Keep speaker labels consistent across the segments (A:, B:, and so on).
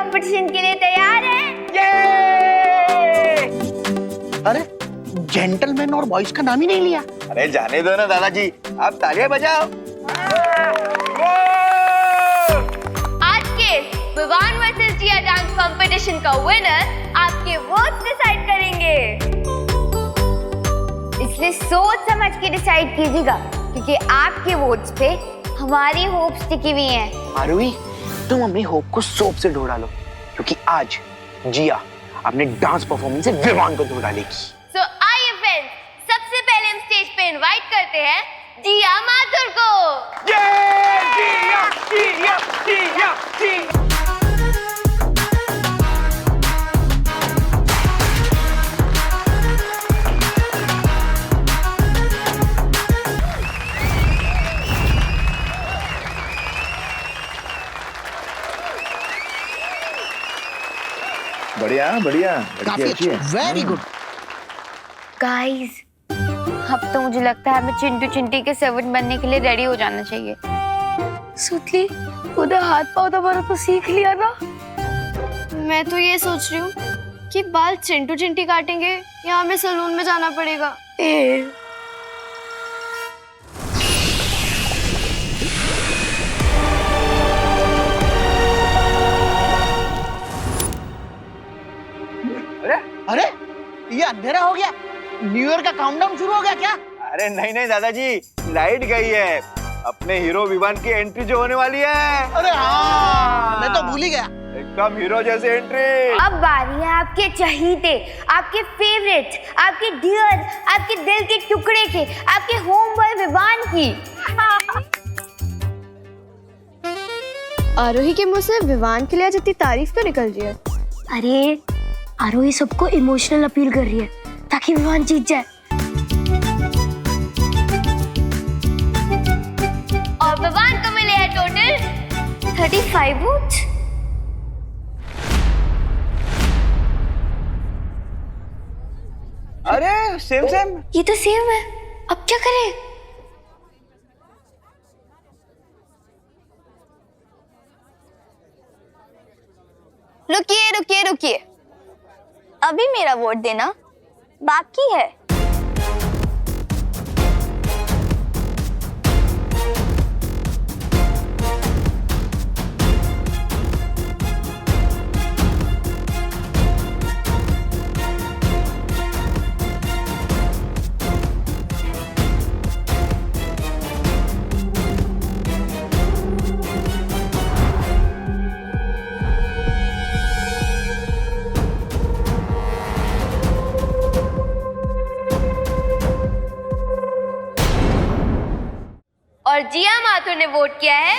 A: Competition के लिए तैयार हैं?
B: अरे जेंटलमैन और बॉयज का नाम ही नहीं लिया।
C: अरे जाने दो ना दादाजी, आप तालियां बजाओ।
A: आज के विवान वर्सेस जिया डांस कंपटीशन का विनर आपके वोट्स डिसाइड करेंगे, इसलिए सोच समझ के डिसाइड कीजिएगा, क्योंकि आपके वोट्स पे हमारी होप्स टिकी हुई हैं।
B: आरुई, तुम अपनी होप को सोप से धो डालो, क्योंकि आज जिया अपने डांस परफॉर्मेंस से विवान को धो डालेगी।
A: सो आइए फ्रेंड्स, सबसे पहले हम स्टेज पे इनवाइट करते हैं जिया माथुर को।
C: जिया, जिया, जिया, जिया। बढ़िया बढ़िया,
B: काफी अच्छा, वेरी गुड।
A: गाइस, अब तो मुझे लगता है हमें चिंटू चिंटी के सर्वेंट बनने के लिए रेडी हो जाना चाहिए।
D: सुतली, उधर हाथ पाँव दबाना तो सीख लिया ना।
E: मैं तो ये सोच रही हूँ कि बाल चिंटू चिंटी काटेंगे या हमें सैलून में जाना पड़ेगा।
B: अरे ये अंधेरा हो गया, न्यू ईयर का काउंटडाउन शुरू हो गया क्या?
C: अरे नहीं नहीं दादाजी, लाइट गई है। अपने हीरो विवान की एंट्री जो होने वाली है।
B: अरे हाँ, मैं तो भूल ही गया।
C: एकदम हीरो जैसे एंट्री।
A: अब बारी है आपके चहीते, आपके फेवरेट, आपके डियर, आपके दिल के टुकड़े के, आपके होम बॉय विवान की।
E: आरोही के मुंह से विवान के लिए आज इतनी तारीफ तो निकल रही है।
D: अरे आरोही सबको इमोशनल अपील कर रही है ताकि विवान जीत जाए।
A: और विवान को मिले हैं टोटल 35 वोट।
C: अरे सेम सेम।
D: ये तो सेम है, अब क्या करें?
E: रुकिए रुकिए रुकिए, अभी मेरा वोट देना बाकी है।
A: और जिया माथुर ने वोट किया है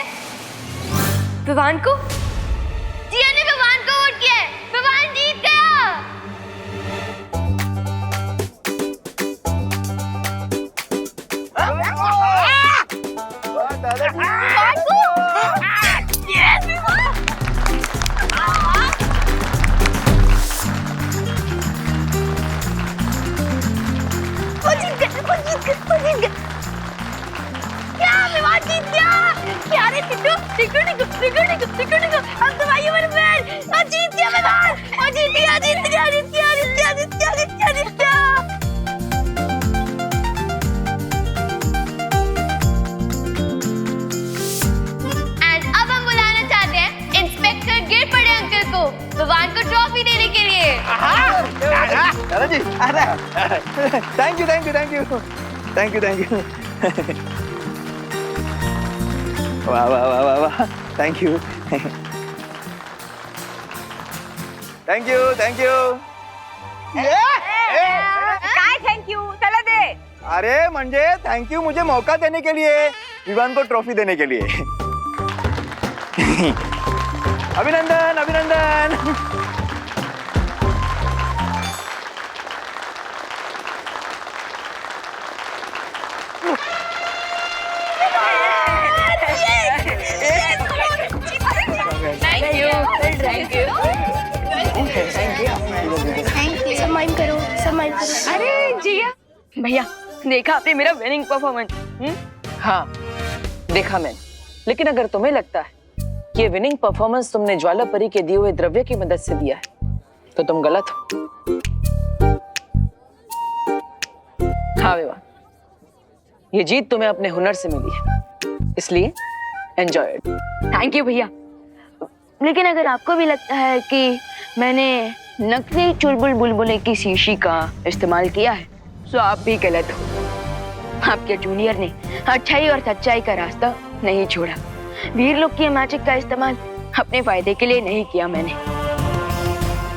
D: विवान को।
A: जिया ने विवान को वोट किया है। विवान जीत गया। विवान को ट्रॉफी देने के लिए।
C: दादाजी, thank you thank you thank you thank you thank you. वाह वाह वाह वाह वाह, thank you thank you thank you.
A: काय थैंक यू, चला दे।
C: अरे म्हणजे थैंक यू मुझे मौका देने के लिए, विवान को ट्रॉफी देने के लिए। अभिनंदन अभिनंदन।
D: सम्मान करो, सम्मान करो।
F: अरे जिया भैया, देखा आपने मेरा विनिंग परफॉर्मेंस?
G: हाँ देखा मैंने, लेकिन अगर तुम्हें लगता है ये विनिंग परफॉर्मेंस तुमने ज्वाला परी के दिए हुए द्रव्य की मदद से दिया है तो तुम गलत हो। हाँ विवान, ये जीत तुम्हें अपने हुनर से मिली है, इसलिए एंजॉय इट।
F: थैंक यू भैया। लेकिन अगर आपको भी लगता है कि मैंने नकली चुलबुल बुलबुले की शीशी का इस्तेमाल किया है तो आप भी गलत हो। आपके जूनियर ने अच्छाई और सच्चाई का रास्ता नहीं छोड़ा। वीर लोग की मैजिक का इस्तेमाल अपने फायदे के लिए नहीं किया मैंने।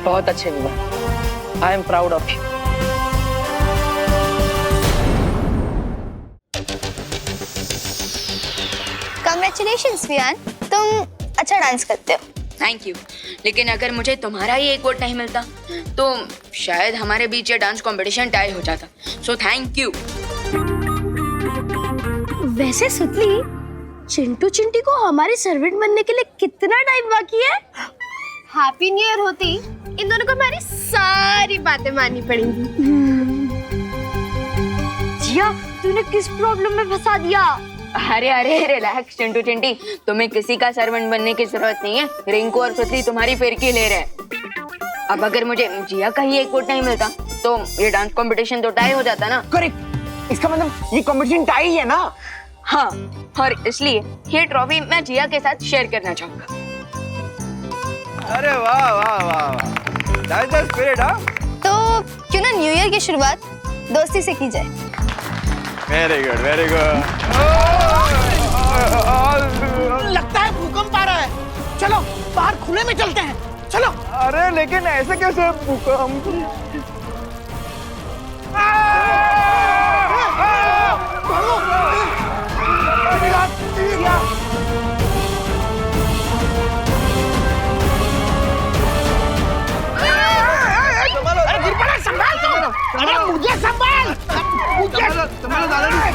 G: बहुत अच्छे Vivaan, I am proud of you.
E: Congratulations, Viyaan, तुम अच्छा डांस करते हो।
F: Thank you. लेकिन अगर मुझे तुम्हारा ही एक वोट नहीं मिलता तो शायद हमारे बीच ये डांस कंपटीशन टाई हो जाता। So thank you.
D: वैसे सुतली, चिंटू चिंटी को हमारे सर्वेंट बनने के लिए कितना टाइम बाकी है?
E: हैप्पी न्यू ईयर होती इन दोनों को हमारी सारी बातें माननी पड़ेंगी।
A: जिया, तूने किस प्रॉब्लम में फंसा दिया?
F: अरे अरे रिलैक्स चिंटू चिंटी, तुम्हें किसी का सर्वेंट बनने की जरूरत नहीं है। रिंकू और सुतली तुम्हारी फिरकी ले रहे हैं। अब अगर मुझे जिया का ही एक वोट नहीं मिलता तो ये डांस कंपटीशन तो टाई हो जाता ना।
B: करेक्ट, इसका मतलब ये कंपटीशन टाई है ना।
F: हाँ, और इसलिए ये ट्रॉफी मैं जिया के साथ शेयर करना चाहूंगा।
C: अरे वाह वाह वाह वाह, दैट्स द स्पिरिट। हाँ,
E: तो क्यों ना न्यू ईयर की शुरुआत दोस्ती से की जाए।
C: Very good very good.
B: लगता है भूकंप आ रहा है, चलो बाहर खुले में चलते हैं, चलो।
C: अरे लेकिन ऐसे कैसे भूकंप?
B: अरे गिर पड़ा, संभाल लो। अरे मुझे संभाल, मुझे दादाजी।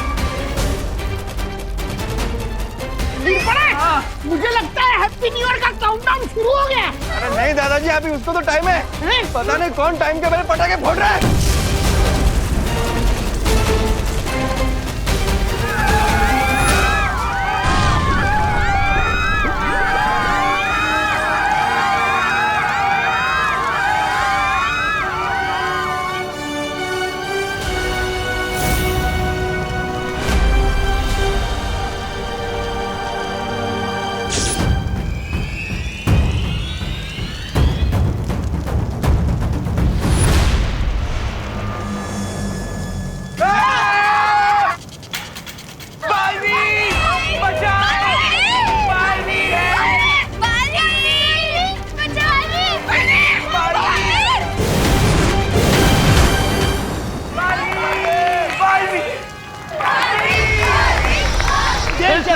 B: गिर पड़ा, मुझे लगता है हैप्पी न्यू ईयर का काउंटडाउन शुरू हो गया।
C: अरे नहीं दादाजी, अभी उसको तो टाइम है। पता नहीं कौन टाइम के पहले पटाखे फोड़ रहा है।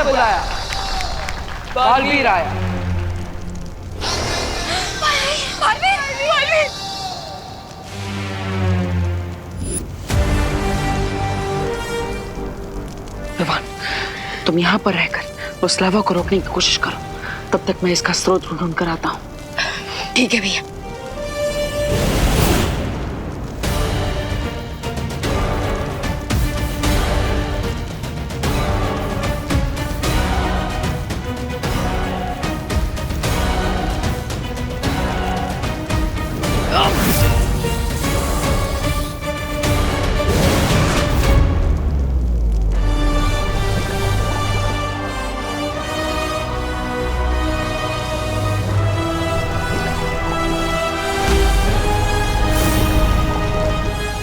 G: बुलाया, बालवीर आया। विवान, तुम यहाँ पर रहकर उस लावा को रोकने की कोशिश करो, तब तक मैं इसका स्रोत ढूंढ कर आता हूँ।
F: ठीक है भैया।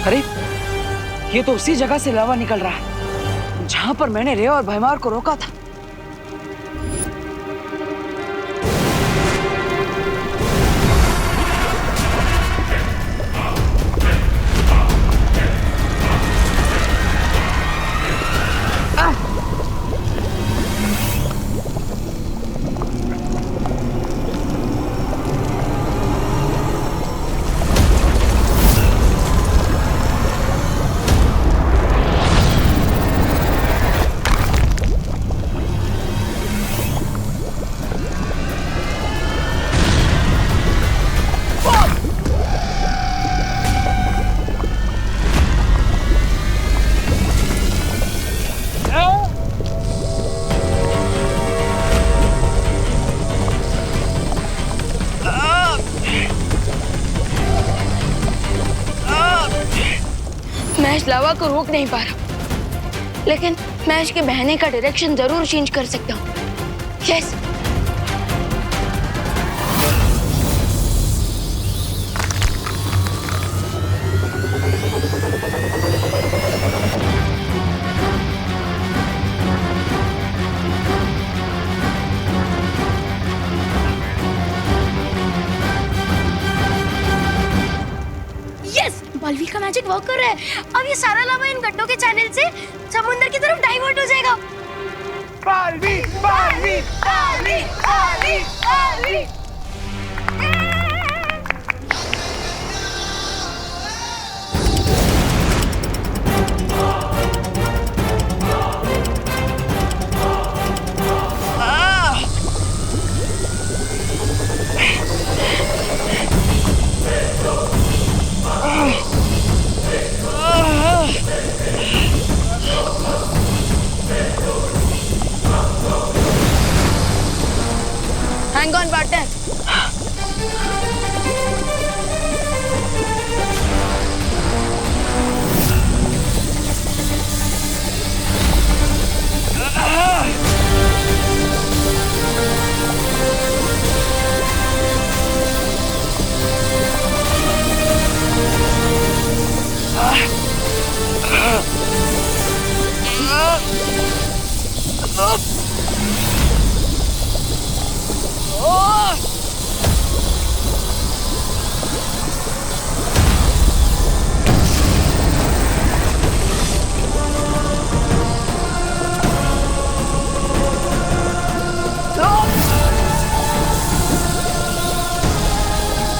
G: अरे ये तो उसी जगह से लावा निकल रहा है जहां पर मैंने रे और भैमार को रोका था।
F: इस लावा को रोक नहीं पा रहा, लेकिन मैं इसके बहने का डायरेक्शन जरूर चेंज कर सकता हूँ। यस।
D: यस, बालवीर का मैजिक वर्क कर रहा है। अब ये सारा लावा इन गड्ढों के चैनल से समुद्र की तरफ डाइवर्ट हो जाएगा।
B: Baalveer Baalveer Baalveer Baalveer Baalveer.
F: Hang on, partner.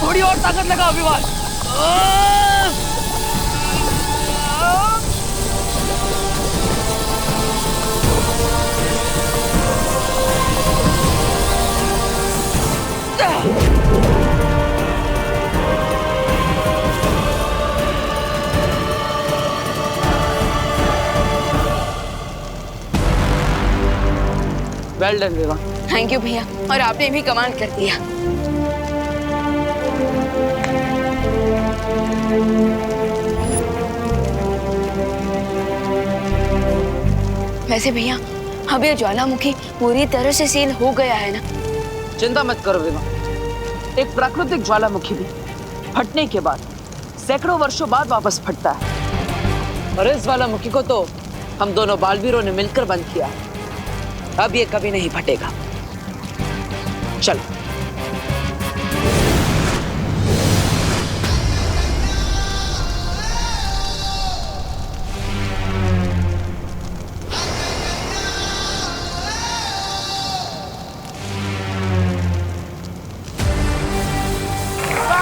G: थोड़ी और ताकत लगा Abhiman. Well done Vivaan.
F: Thank you भैया, और आपने भी कमाल कर दिया। वैसे भैया, अब ये ज्वालामुखी पूरी तरह से सील हो गया है ना?
G: चिंता मत करो विवान, एक प्राकृतिक ज्वालामुखी भी फटने के बाद सैकड़ों वर्षों बाद वापस फटता है, और इस ज्वालामुखी को तो हम दोनों बालवीरों ने मिलकर बंद किया है। अब ये कभी नहीं फटेगा। चलो।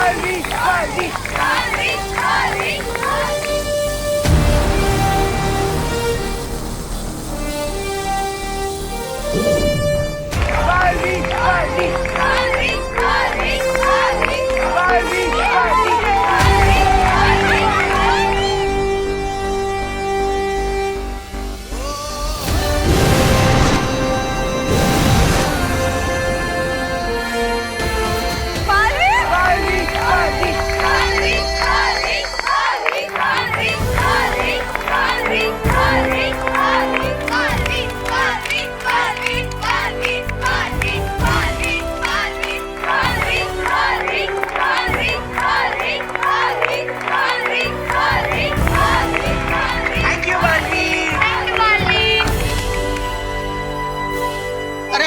B: बालवी बालवी बालवी बालवी बालवी बालवी बालवी बालवी बालवी बालवी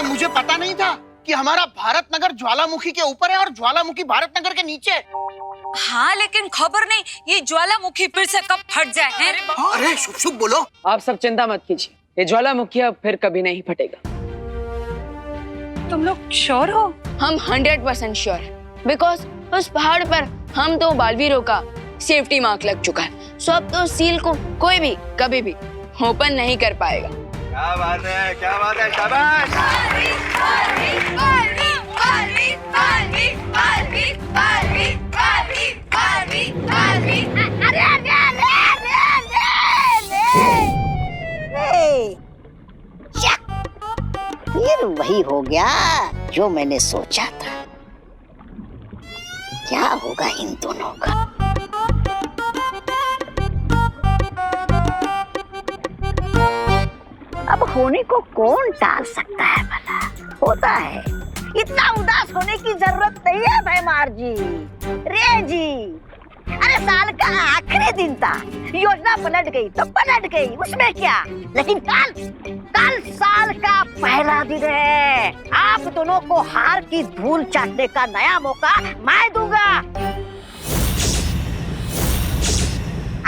H: मुझे पता नहीं था कि हमारा भारत नगर ज्वालामुखी के ऊपर है और ज्वालामुखी भारत नगर के नीचे।
I: हाँ, लेकिन खबर नहीं ये ज्वालामुखी फिर से कब फट जाए हैं?
H: अरे शुभ शुभ बोलो।
G: आप सब चिंता मत कीजिए, ये ज्वालामुखी अब फिर कभी नहीं फटेगा।
I: तुम लोग श्योर हो?
F: हम 100% श्योर है, बिकॉज उस पहाड़ पर हम दो बालवीरों का सेफ्टी मार्क लग चुका है। सो अब तो सील को कोई भी कभी भी ओपन नहीं कर पाएगा।
C: क्या बात है, क्या बात है, शाबाश।
J: फिर वही हो गया जो मैंने सोचा था। क्या होगा इन दोनों का? होने को कौन टाल सकता है भला? होता है। इतना उदास होने की जरूरत नहीं है भैमार जी। रे जी, अरे साल का आखिरी दिन था, योजना पलट गई तो पलट गई, उसमें क्या। लेकिन कल साल का पहला दिन है। आप दोनों को हार की धूल चाटने का नया मौका मैं दूंगा।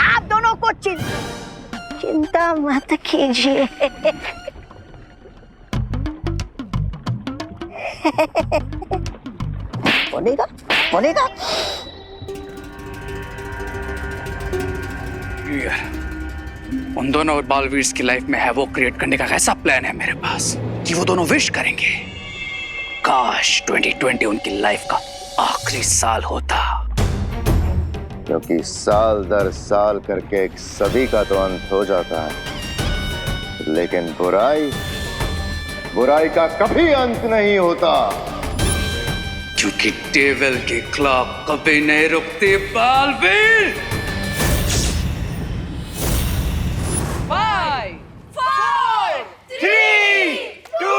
J: आप दोनों को चिंता मत कीजिए। बोलेगा।
K: उन दोनों बालवीर की लाइफ में है वो क्रिएट करने का ऐसा प्लान है मेरे पास कि वो दोनों विश करेंगे काश 2020 उनकी लाइफ का आखिरी साल होता।
C: क्योंकि साल दर साल करके एक सदी का तो अंत हो जाता है, लेकिन बुराई का कभी अंत नहीं होता।
K: क्योंकि डेविल के खिलाफ कभी नहीं रुकते बालवीर।
G: 5, 4, 3, 2,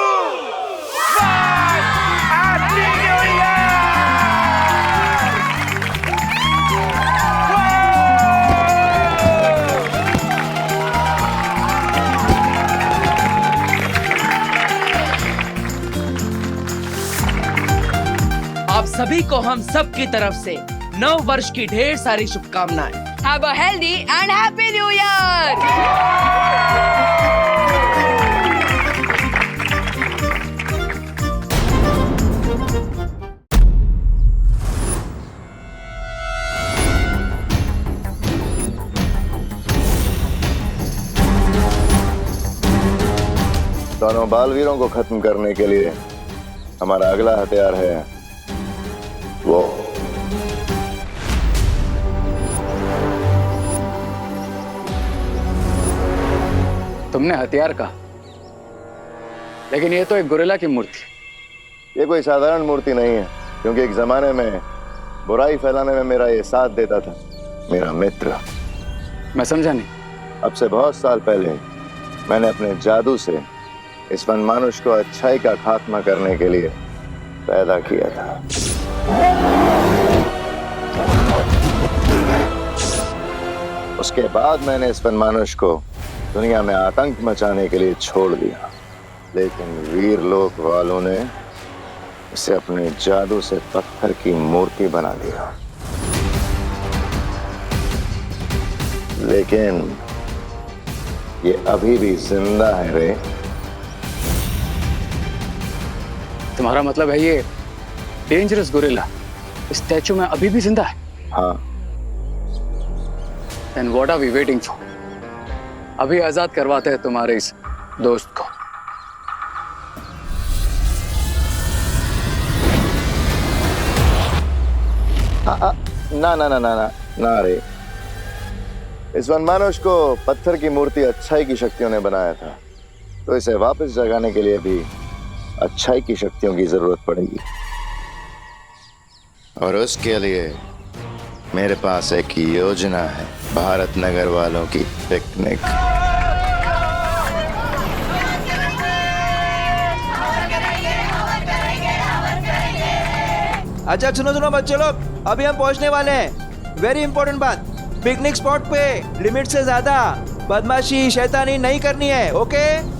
G: 1 happy new year. आप सभी को हम सब की तरफ से नव वर्ष की ढेर सारी शुभकामनाएं।
F: Have a healthy and happy new year!
C: दोनों बालवीरों को खत्म करने के लिए हमारा अगला हथियार है वो।
K: तुमने हथियार कहा, लेकिन ये तो एक गोरिल्ला की मूर्ति।
C: ये कोई साधारण मूर्ति नहीं है, क्योंकि एक जमाने में बुराई फैलाने में मेरा ये साथ देता था मेरा मित्र।
K: मैं समझा नहीं।
C: अब से बहुत साल पहले मैंने अपने जादू से इस वनमानुष को अच्छाई का खात्मा करने के लिए पैदा किया था। उसके बाद मैंने इस वनमानुष को दुनिया में आतंक मचाने के लिए छोड़ दिया, लेकिन वीर लोक वालों ने इसे अपने जादू से पत्थर की मूर्ति बना दिया। लेकिन ये अभी भी जिंदा है रे।
K: तुम्हारा मतलब है ये डेंजरस गोरिल्ला इस स्टैचू में अभी भी जिंदा है?
C: हाँ।
K: Then what are we waiting for? अभी आजाद करवाते हैं तुम्हारे इस दोस्त को।
C: ना रे। इस वनमानुष को पत्थर की मूर्ति अच्छाई की शक्तियों ने बनाया था, तो इसे वापस जगाने के लिए भी अच्छाई की शक्तियों की जरूरत पड़ेगी। और उसके लिए मेरे पास एक योजना है, भारत नगर वालों की पिकनिक।
L: अच्छा सुनो बच्चों लोग, अभी हम पहुंचने वाले हैं। वेरी इंपॉर्टेंट बात, पिकनिक स्पॉट पे लिमिट से ज्यादा बदमाशी शैतानी नहीं करनी है। Okay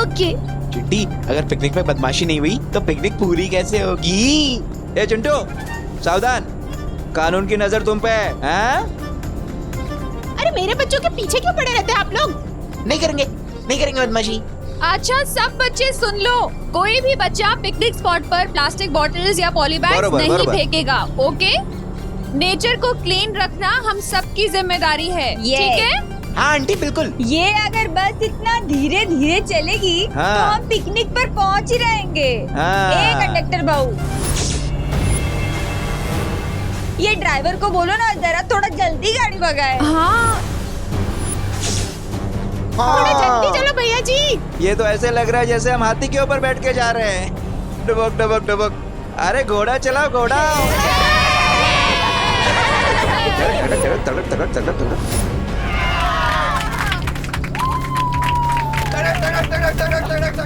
D: okay.
L: चिंटी, अगर पिकनिक में बदमाशी नहीं हुई तो पिकनिक पूरी कैसे होगी? ए चिंटू, सावधान, कानून की नजर तुम पे है।
D: अरे मेरे बच्चों के पीछे क्यों पड़े रहते हैं आप लोग?
L: नहीं करेंगे बदमाशी।
I: अच्छा सब बच्चे सुन लो, कोई भी बच्चा पिकनिक स्पॉट पर प्लास्टिक बॉटल्स या पॉली बैग्स नहीं फेंकेगा। ओके, नेचर को क्लीन रखना हम सबकी जिम्मेदारी है, ठीक है?
L: हाँ आंटी बिल्कुल।
I: ये अगर बस इतना धीरे धीरे चलेगी तो हम पिकनिक पर पहुंच ही रहेंगे। कंडक्टर बाबू, ये ड्राइवर को बोलो ना जरा थोड़ा जल्दी गाड़ी भगाए।
D: थोड़ा जल्दी चलो भैया जी।
L: ये तो ऐसे लग रहा है जैसे हम हाथी के ऊपर बैठ के जा रहे हैं। डबक डबक डबक। अरे घोड़ा चलाओ घोड़ा।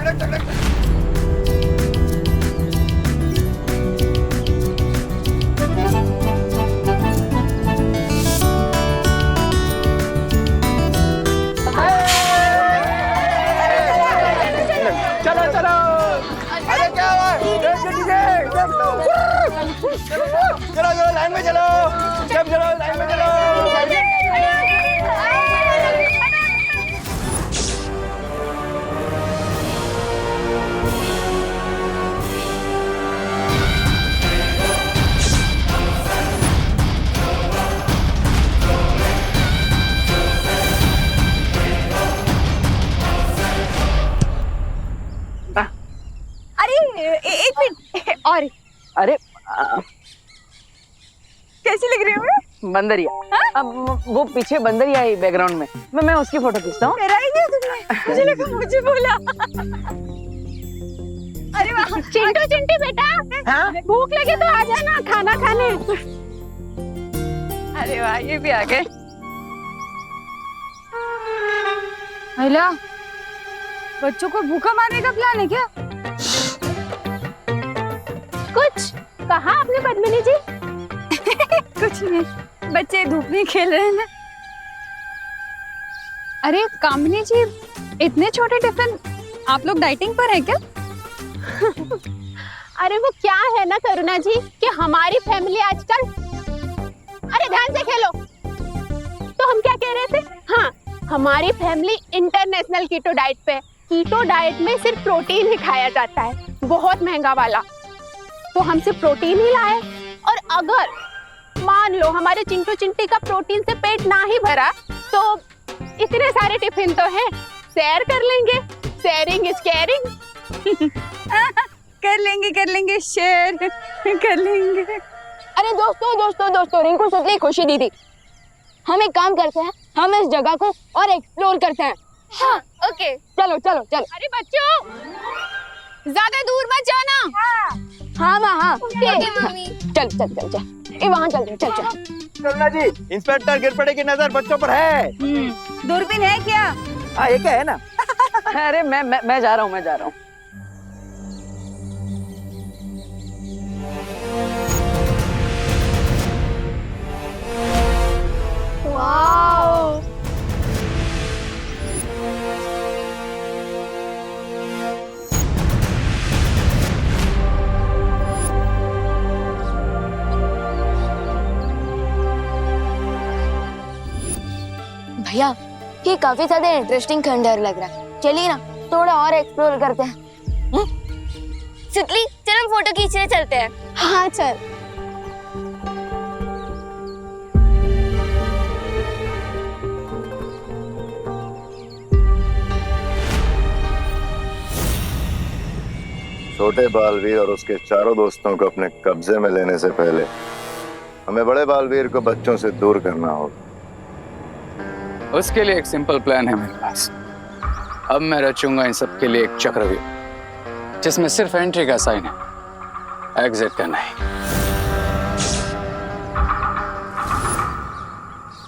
L: चलो चलो, अरे क्या हुआ? चलो चलो लाइन में चलो, सब चलो लाइन में चलो।
I: एक मिनट और
G: अरे
I: कैसी लग रही हूँ मैं?
G: बंदरिया। अब वो पीछे बंदरिया है बैकग्राउंड में, मैं उसकी फोटो खींचता हूँ।
I: मेरा ही नहीं तुमने, मुझे लगा मुझे बोला। अरे वाह चिंटू चिंटी बेटा, भूख लगे तो आ जाना खाना खाने। अरे वाह ये भी आ गए। महिला बच्चों को भूखा मारने का प्लान है क्या? कुछ कहा आपने पद्मिनी जी? कुछ नहीं, बच्चे धूप में खेल रहे हैं ना। अरे कामिनी जी, इतने छोटे टिफिन, आप लोग डाइटिंग पर है क्या? अरे वो क्या है ना करुणा जी कि हमारी फैमिली आजकल, अरे ध्यान से खेलो। तो हम क्या कह रहे थे? हाँ, हमारी फैमिली इंटरनेशनल कीटो डाइट पे। कीटो डाइट में सिर्फ प्रोटीन ही खाया जाता है, बहुत महंगा वाला। तो हम सिर्फ प्रोटीन ही लाए, और अगर मान लो हमारे चिंटू चिंटी का प्रोटीन से पेट ना ही भरा तो इतने सारे टिफिन तो हैं, शेयर कर लेंगे। Sharing is caring. कर लेंगे शेयर कर लेंगे।
F: अरे दोस्तों दोस्तों दोस्तों, रिंकू सुतली खुशी दीदी, हम एक काम करते हैं, हम इस जगह को और एक्सप्लोर करते हैं।
I: हाँ ओके,
F: चलो चलो चलो।
I: अरे बच्चों ज्यादा दूर मत जाना।
F: हाँ माँ हाँ,
I: मम्मी।
F: चल चल चल चल, ये वहाँ चल चल चल।
L: करुणा जी, इंस्पेक्टर गिरपड़े की नजर बच्चों पर है।
I: दूरबीन है क्या?
L: हाँ ये क्या है ना।
G: अरे मैं जा रहा हूँ, मैं जा रहा हूँ।
E: वाओ,
F: भैया ये काफी ज्यादा इंटरेस्टिंग खंडहर लग रहा है, चलिए ना थोड़ा और एक्सप्लोर करते हैं।
A: सुतली चल हम फोटो खींचने चलते हैं।
E: हाँ चल।
C: छोटे बालवीर और उसके चारों दोस्तों को अपने कब्जे में लेने से पहले हमें बड़े बालवीर को बच्चों से दूर करना होगा।
K: उसके लिए एक सिंपल प्लान है मेरे पास। अब मैं रचूंगा इन सब के लिए एक चक्रव्यूह, जिसमें सिर्फ एंट्री का साइन है, एग्जिट का नहीं।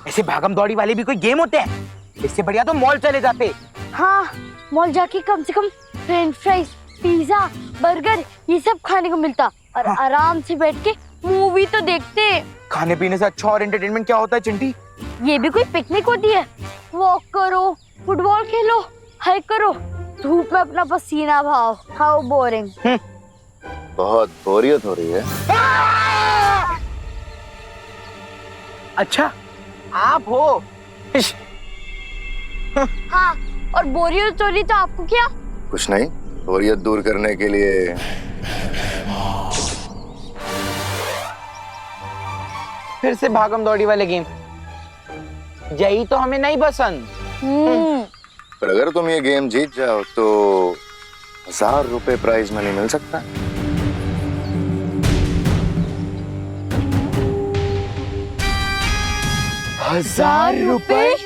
B: ऐसे भागम दौड़ी वाले भी कोई गेम होते हैं? इससे बढ़िया तो मॉल चले जाते।
A: हाँ, मॉल जाके कम से कम फ्रेंच फ्राइज, पिज्जा, बर्गर ये सब खाने को मिलता और आराम से बैठ के मूवी तो देखते।
B: खाने पीने से अच्छा और एंटरटेनमेंट क्या होता है चिंटी?
A: ये भी कोई पिकनिक होती है? वॉक करो, फुटबॉल खेलो, हाइक करो, धूप में अपना पसीना बहाओ। How boring.
C: बहुत बोरियत हो रही है।
B: अच्छा आप हो?
A: हाँ, और बोरियत हो रही तो आपको क्या?
C: कुछ नहीं, बोरियत दूर करने के लिए
B: फिर से भागम दौड़ी वाले गेम, यही तो हमें नहीं पसंद।
C: पर अगर तुम ये गेम जीत जाओ तो 1000 रुपए प्राइज मनी मिल सकता है।
B: ₹1000?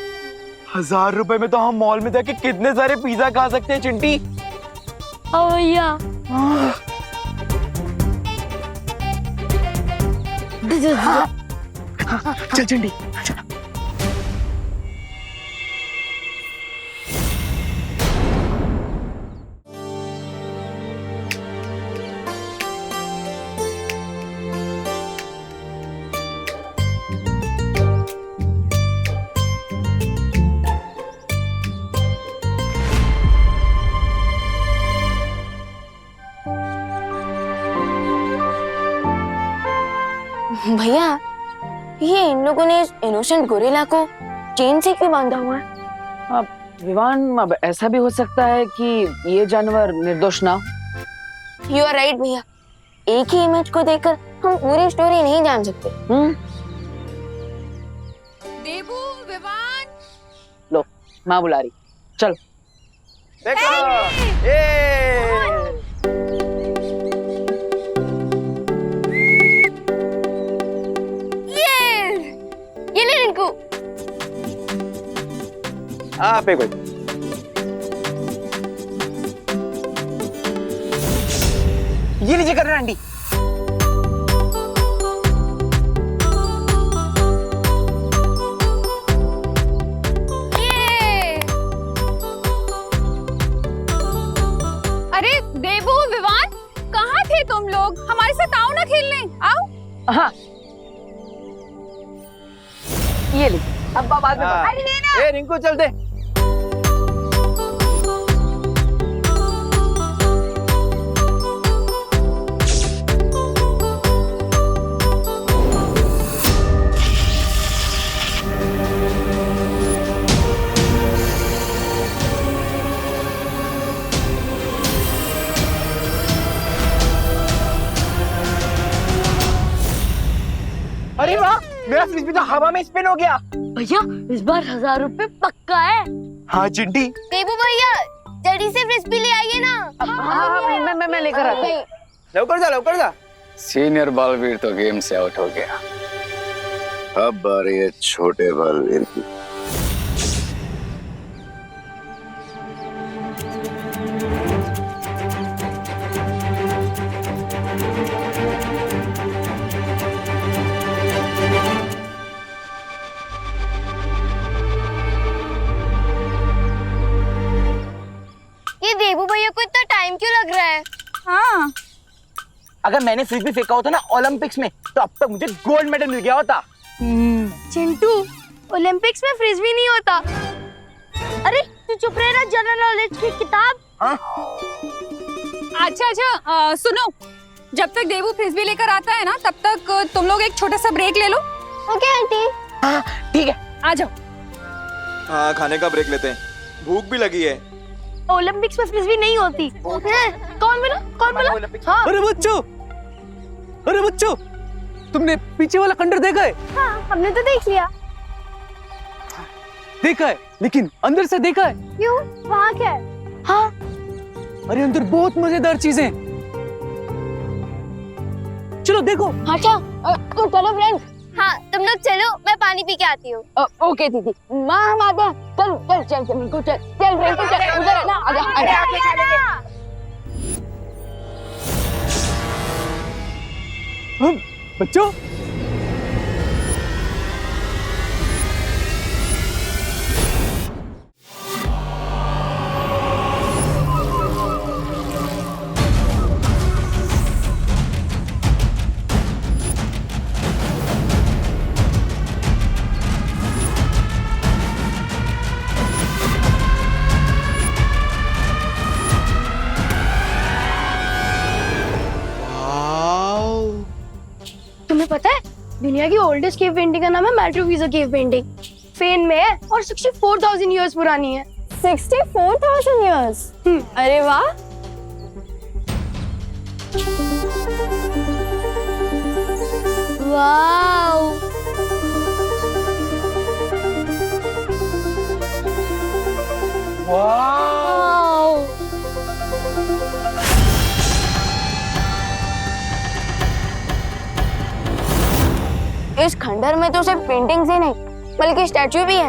B: 1000 रुपए में तो हम मॉल में जाके कितने सारे पिज्जा खा सकते हैं चिंटी।
A: हाँ भैया।
B: चल चिंटी।
F: तुम लोगों ने इस इनोसेंट गोरिल्ला को चेन से क्यों बांधा हुआ है?
G: अब विवान, अब ऐसा भी हो सकता है कि ये जानवर निर्दोष ना हो।
F: यू आर राइट भैया, एक ही इमेज को देखकर हम पूरी स्टोरी नहीं जान सकते।
I: देबू, विवान,
G: लो माँ बुला रही, चलो।
L: देखो
E: ये ले इनको।
L: आप एक
B: ये लीजिए करना आंटी।
I: अरे देबू, विवान, कहाँ थे तुम लोग? हमारे साथ आओ ना खेलने, आओ।
G: हाँ ये ले, अब बाद में।
L: हाँ। ए रिंकू चलते।
B: अरे वाह, मेरा फ्रिज भी तो हवा में स्पिन हो गया।
F: भैया इस बार 1000 रुपए पक्का है।
B: हाँ चिंटी।
E: देबू भैया जल्दी से फ्रिस्बी ले आइए ना।
G: हाँ, मैं लेकर आता हूँ।
L: लवकर जा।
K: सीनियर बालवीर तो गेम से आउट हो गया।
C: अब बारी है छोटे बालवीर की।
E: ये देबू भैया को इतना टाइम क्यों लग रहा है?
I: हाँ,
B: अगर मैंने फ्रिज भी फेंका होता ना ओलंपिक्स में तो अब तक मुझे गोल्ड मेडल मिल गया होता।
E: चिंटू, ओलंपिक्स में फ्रिस्बी नहीं होता। अरे तू चुप रह ना, जनरल नॉलेज की किताब।
B: हाँ?
I: अच्छा, सुनो, जब तक देबू फ्रिस्बी लेकर आता है ना, तब तक तुम लोग एक छोटा सा ब्रेक ले लो।
E: Okay aunty.
B: हाँ ठीक है,
I: आ जाओ।
L: हाँ खाने का ब्रेक लेते हैं, भूख भी लगी है।
E: ओलंपिक्स में फ्रिस्बी नहीं होती। कौन बोला? हाँ।
K: अरे बच्चों, तुमने पीछे वाला खंडर देखा है?
E: हाँ, हमने तो देख लिया।
K: देखा है, लेकिन अंदर से देखा है?
E: क्यों? वहाँ क्या है? हाँ।
K: अरे अंदर बहुत मजेदार चीजें। चलो देखो।
F: अच्छा तो चलो फ्रेंड्स।
E: हाँ तुम लोग चलो, मैं पानी पी के आती हूँ।
F: ओके दीदी, माँ हम आते हैं। चल रिंकू चल उधर ना आजा।
K: बच्चों
E: तुम्हें पता है दुनिया की ओल्डेस्ट केव पेंटिंग का नाम है मैट्रोवीजा केव पेंटिंग। स्पेन में है और 64,000 इयर्स पुरानी है।
F: 64,000 इयर्स?
E: अरे वाह। वाओ। वाओ।
F: इस खंडर में तो सिर्फ पेंटिंग्स ही नहीं बल्कि स्टैचू भी है।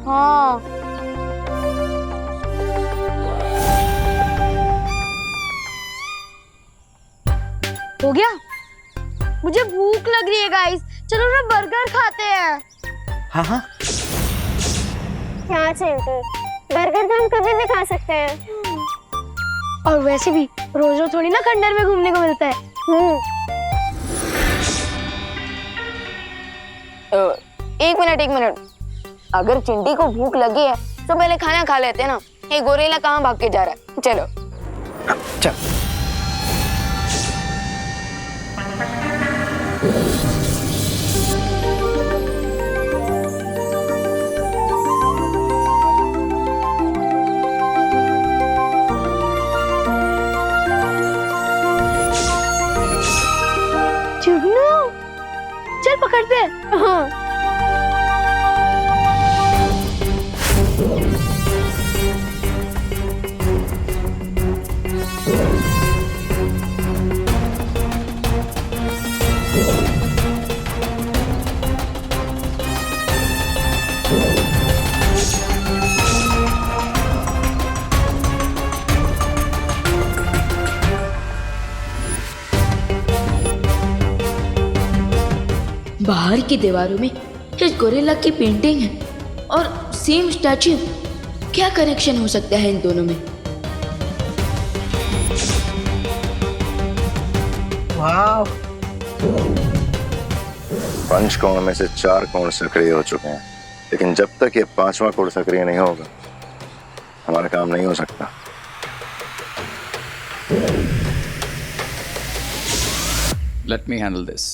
F: हाँ
E: हो गया? मुझे भूख लग रही है गाइस, चलो ना बर्गर खाते हैं।
B: हाँ हाँ
E: क्या चिंटू, बर्गर तो हम कभी भी खा सकते हैं। और वैसे भी रोज रोज थोड़ी ना खंडर में घूमने को मिलता है।
F: एक मिनट, अगर चिंटी को भूख लगी है तो पहले खाना खा लेते हैं ना। ये गोरिल्ला कहाँ भाग के जा रहा है? चलो
B: चल।
E: है। हाँ।
F: बाहर की दीवारों में इस गोरिल्ला की पेंटिंग है और सेम स्टैच्यू। क्या कनेक्शन हो सकता है इन दोनों में?
B: वाह,
C: 5 कोण में से 4 कोण सक्रिय हो चुके हैं, लेकिन जब तक ये 5वां कोण सक्रिय नहीं होगा हमारा काम नहीं हो सकता।
K: Let me handle this.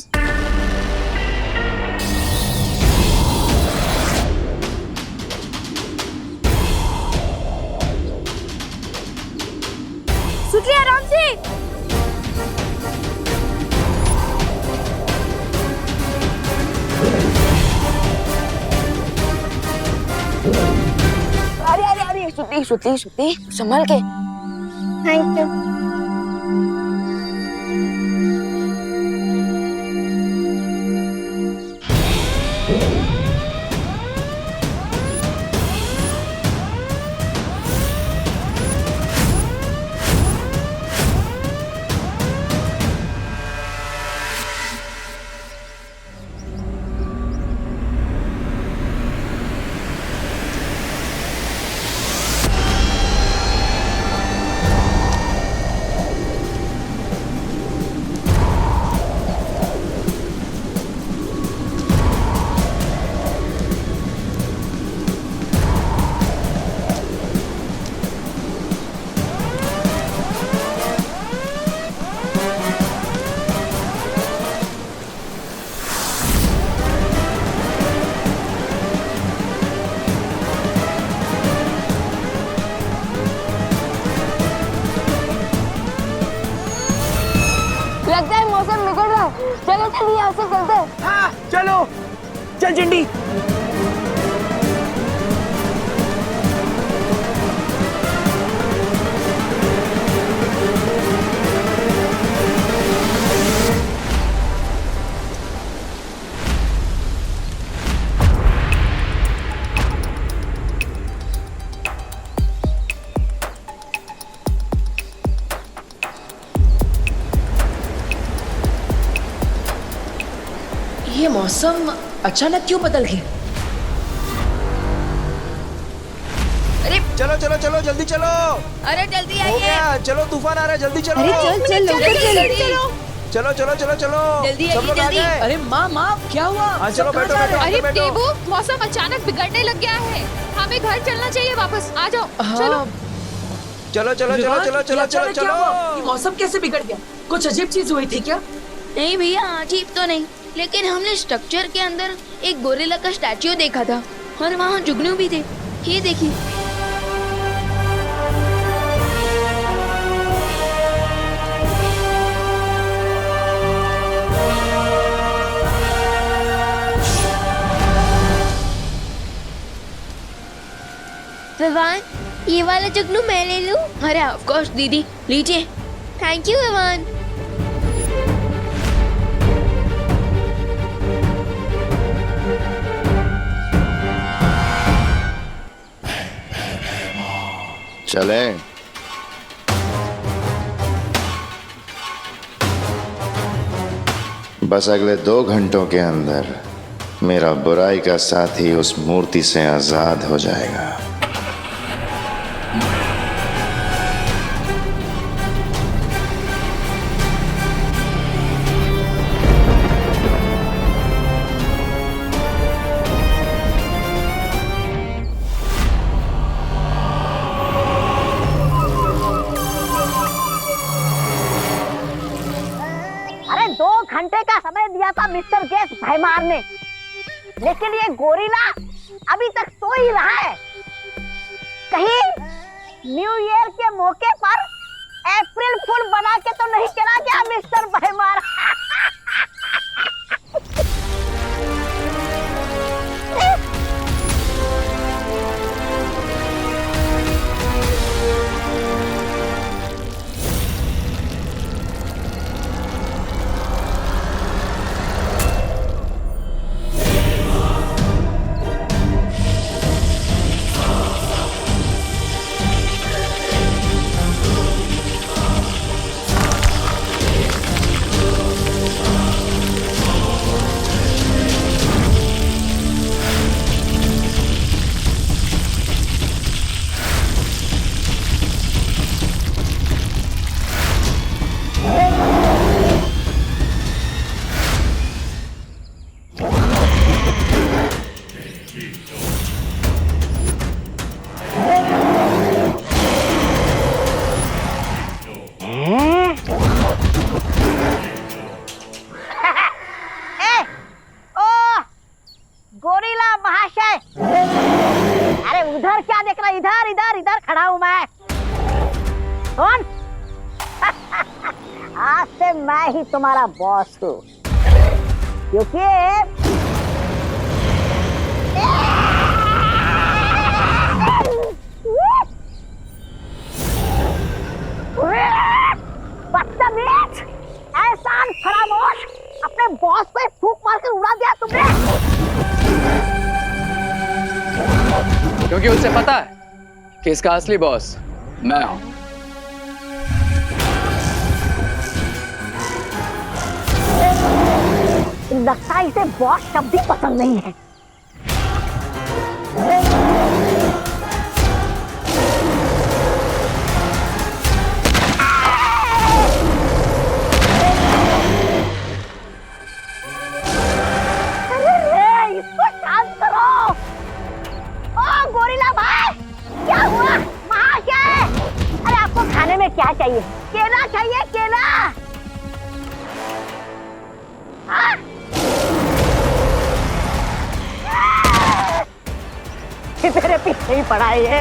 A: सुतली आराम से।
F: अरे अरे अरे, सुती सुती सुती, संभल के।
A: Thank you. लगता है मौसम बिगड़ रहा है। चलो चलिए यहाँ से चलते हैं।
B: हाँ चलो, चल चिंटी।
G: ये मौसम अचानक क्यों बदल गया?
L: चलो चलो चलो जल्दी चलो।
I: अरे जल्दी
L: हो
I: आइए।
L: गया, चलो तूफान आ रहा है, जल्दी चलो।
I: अरे चल चल लोकर जल्दी चलो।
L: चलो चलो चलो चलो,
I: जल्दी
L: सब
I: आइए,
L: लोग आ
I: जल्दी।
L: गए।
G: अरे माँ माँ क्या हुआ?
L: हाँ चलो
G: सब कहाँ
L: बैठो
G: जा रहे
L: बैठो
G: हैं?
I: अरे
L: बैठो।
I: देबू, मौसम अचानक बिगड़ने लग गया है। हमें घर चलना चाहिए वापस। आ जाओ।
G: हाँ,
I: चलो।
L: चलो चलो चलो चलो चलो चलो
G: क्या हुआ? ये
L: चलो।
G: मौसम कैसे बिगड़ गया? कुछ अजीब चीज हुई थी क्या?
F: नहीं भैया, अजीब तो नहीं, लेकिन हमने स्ट्रक्चर के अंदर एक गोरिल्ला का स्टैच्यू देखा था और वहाँ जुगनू भी थे। ये देखिए।
A: विवान, ये वाला जुगनू मैं ले लूं?
F: अरे ऑफ कोर्स दीदी, लीजिए।
A: Thank you Vivaan.
C: चलें। बस अगले 2 घंटों के अंदर मेरा बुराई का साथी उस मूर्ति से आजाद हो जाएगा।
J: अरे 2 घंटे का समय दिया था मिस्टर गेस भैमार ने, लेकिन ये गोरिल्ला अभी तक सो ही रहा है। कहीं न्यू ईयर के मौके पर अप्रैल फूल बना के तो नहीं चला गया मिस्टर भैमार? खड़ा हूं मैं। कौन? आज से मैं ही तुम्हारा बॉस हूँ, क्योंकि बदतमीज, एहसान फरामोश, अपने बॉस को फूंक मारकर उड़ा दिया तुमने।
K: क्योंकि उसे पता है कि इसका असली बॉस मैं हूं।
J: लगता है इसे बॉस शब्द ही पसंद नहीं है। अरे इसको शांत करो। ओ गोरिल्ला भाई, क्या हुआ? वहाँ क्या है? अरे आपको खाने में क्या चाहिए? केला चाहिए, केला? हाँ? तेरे पीछे ही पड़ा है ये।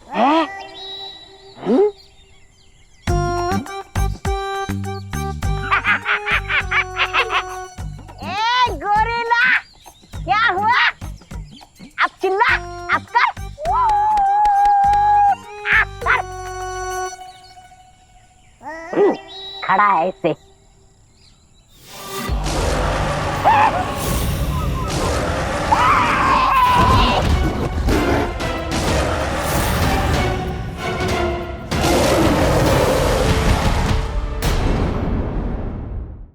J: ए गोरिल्ला, क्या हुआ? अब चिल्ला, अब कर। खड़ा है ऐसे।